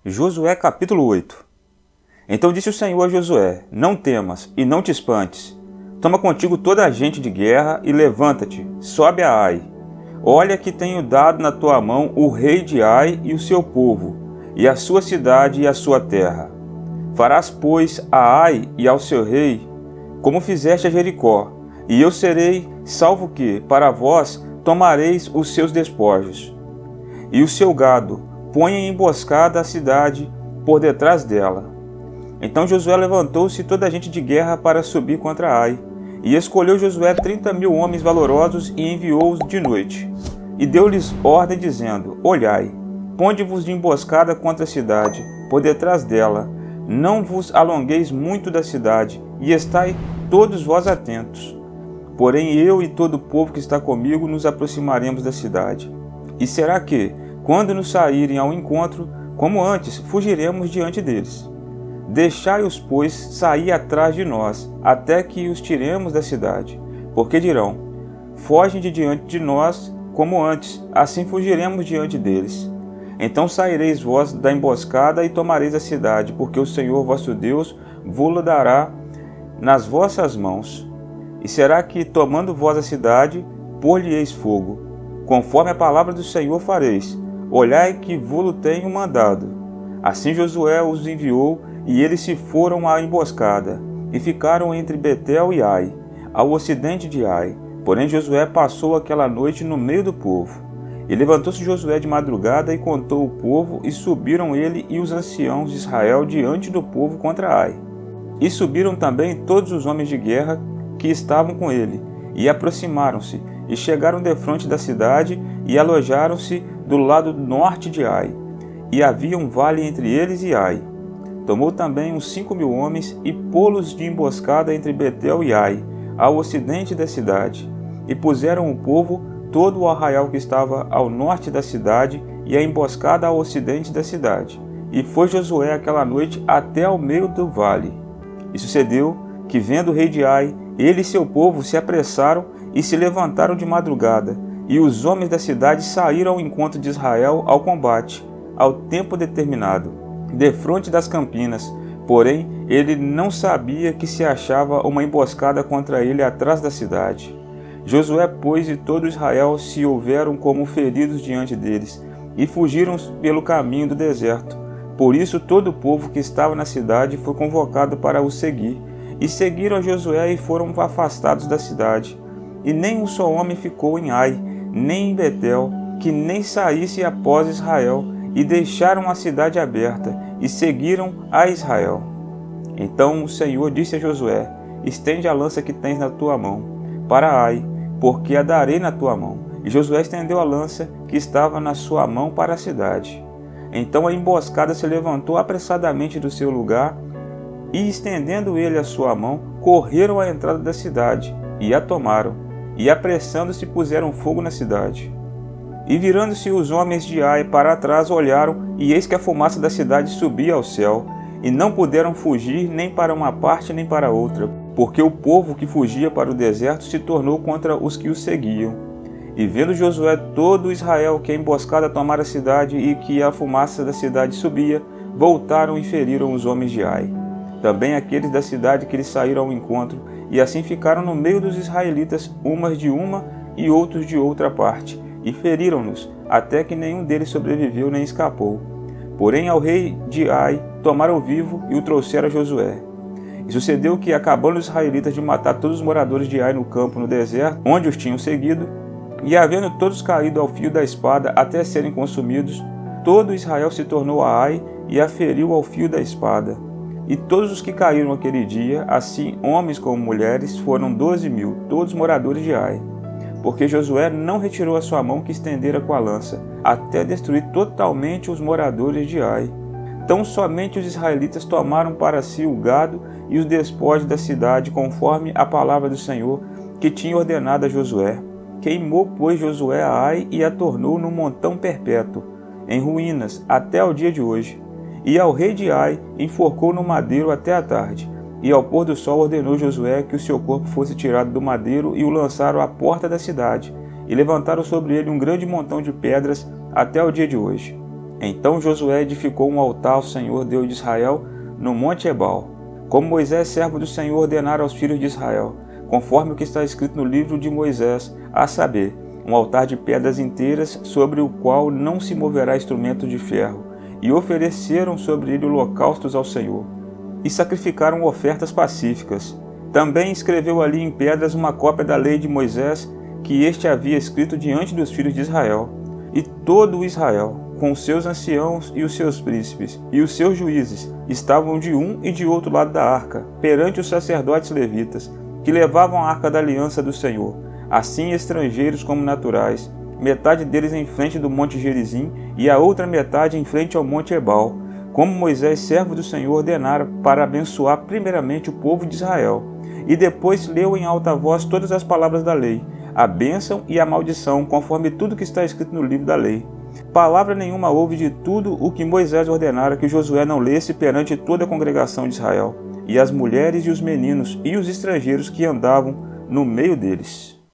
Josué capítulo 8. Então disse o Senhor a Josué: Não temas e não te espantes. Toma contigo toda a gente de guerra e levanta-te, sobe a Ai. Olha que tenho dado na tua mão o rei de Ai e o seu povo, e a sua cidade e a sua terra. Farás, pois, a Ai e ao seu rei, como fizeste a Jericó, e eu serei, salvo que, para vós, tomareis os seus despojos. E o seu gado, põe em emboscada a cidade por detrás dela. Então Josué levantou-se toda a gente de guerra para subir contra Ai. E escolheu Josué 30.000 homens valorosos e enviou-os de noite. E deu-lhes ordem dizendo: Olhai, ponde-vos de emboscada contra a cidade, por detrás dela. Não vos alongueis muito da cidade, e estai todos vós atentos. Porém eu e todo o povo que está comigo nos aproximaremos da cidade. E será que, quando nos saírem ao encontro, como antes, fugiremos diante deles. Deixai-os, pois, sair atrás de nós, até que os tiremos da cidade. Porque dirão: fogem de diante de nós, como antes, assim fugiremos diante deles. Então saireis vós da emboscada e tomareis a cidade, porque o Senhor vosso Deus vô-la dará nas vossas mãos. E será que, tomando vós a cidade, pôr-lhe-eis fogo, conforme a palavra do Senhor fareis. Olhai que vô-lo tenho mandado. Assim Josué os enviou, e eles se foram à emboscada, e ficaram entre Betel e Ai, ao ocidente de Ai. Porém Josué passou aquela noite no meio do povo. E levantou-se Josué de madrugada e contou o povo, e subiram ele e os anciãos de Israel diante do povo contra Ai. E subiram também todos os homens de guerra que estavam com ele, e aproximaram-se, e chegaram defronte da cidade, e alojaram-se do lado norte de Ai. E havia um vale entre eles e Ai. Tomou também uns 5.000 homens, e pô-los de emboscada entre Betel e Ai, ao ocidente da cidade. E puseram o povo todo o arraial que estava ao norte da cidade, e a emboscada ao ocidente da cidade. E foi Josué aquela noite até ao meio do vale. E sucedeu que, vendo o rei de Ai, ele e seu povo se apressaram e se levantaram de madrugada, e os homens da cidade saíram ao encontro de Israel ao combate, ao tempo determinado, defronte das campinas. Porém, ele não sabia que se achava uma emboscada contra ele atrás da cidade. Josué, pois, e todo Israel se houveram como feridos diante deles, e fugiram pelo caminho do deserto. Por isso todo o povo que estava na cidade foi convocado para o seguir. E seguiram a Josué e foram afastados da cidade. E nem um só homem ficou em Ai, nem em Betel, que nem saísse após Israel, e deixaram a cidade aberta, e seguiram a Israel. Então o Senhor disse a Josué: Estende a lança que tens na tua mão, para Ai, porque a darei na tua mão. E Josué estendeu a lança que estava na sua mão para a cidade. Então a emboscada se levantou apressadamente do seu lugar, e estendendo ele a sua mão, correram à entrada da cidade, e a tomaram, e apressando-se puseram fogo na cidade. E virando-se os homens de Ai para trás, olharam, e eis que a fumaça da cidade subia ao céu, e não puderam fugir nem para uma parte nem para outra, porque o povo que fugia para o deserto se tornou contra os que o seguiam. E vendo Josué todo Israel que a emboscada tomara a cidade e que a fumaça da cidade subia, voltaram e feriram os homens de Ai. Também aqueles da cidade que lhes saíram ao encontro, e assim ficaram no meio dos israelitas, umas de uma e outros de outra parte, e feriram-nos, até que nenhum deles sobreviveu nem escapou. Porém ao rei de Ai tomaram vivo e o trouxeram a Josué. E sucedeu que, acabando os israelitas de matar todos os moradores de Ai no campo, no deserto, onde os tinham seguido, e havendo todos caído ao fio da espada até serem consumidos, todo Israel se tornou a Ai e a feriu ao fio da espada. E todos os que caíram aquele dia, assim homens como mulheres, foram 12.000, todos moradores de Ai. Porque Josué não retirou a sua mão que estendera com a lança, até destruir totalmente os moradores de Ai. Tão somente os israelitas tomaram para si o gado e os despojos da cidade, conforme a palavra do Senhor, que tinha ordenado a Josué. Queimou, pois, Josué a Ai e a tornou num montão perpétuo, em ruínas, até ao dia de hoje. E ao rei de Ai enforcou no madeiro até a tarde. E ao pôr do sol ordenou Josué que o seu corpo fosse tirado do madeiro e o lançaram à porta da cidade. E levantaram sobre ele um grande montão de pedras até o dia de hoje. Então Josué edificou um altar ao Senhor Deus de Israel no monte Ebal, como Moisés, servo do Senhor, ordenara aos filhos de Israel, conforme o que está escrito no livro de Moisés, a saber, um altar de pedras inteiras, sobre o qual não se moverá instrumento de ferro, e ofereceram sobre ele holocaustos ao Senhor, e sacrificaram ofertas pacíficas. Também escreveu ali em pedras uma cópia da lei de Moisés, que este havia escrito diante dos filhos de Israel. E todo o Israel, com os seus anciãos e os seus príncipes, e os seus juízes, estavam de um e de outro lado da arca, perante os sacerdotes levitas, que levavam a arca da aliança do Senhor, assim estrangeiros como naturais, metade deles em frente do monte Gerizim, e a outra metade em frente ao monte Ebal, como Moisés, servo do Senhor, ordenara para abençoar primeiramente o povo de Israel. E depois leu em alta voz todas as palavras da lei, a bênção e a maldição, conforme tudo que está escrito no livro da lei. Palavra nenhuma houve de tudo o que Moisés ordenara que Josué não lesse perante toda a congregação de Israel, e as mulheres e os meninos e os estrangeiros que andavam no meio deles.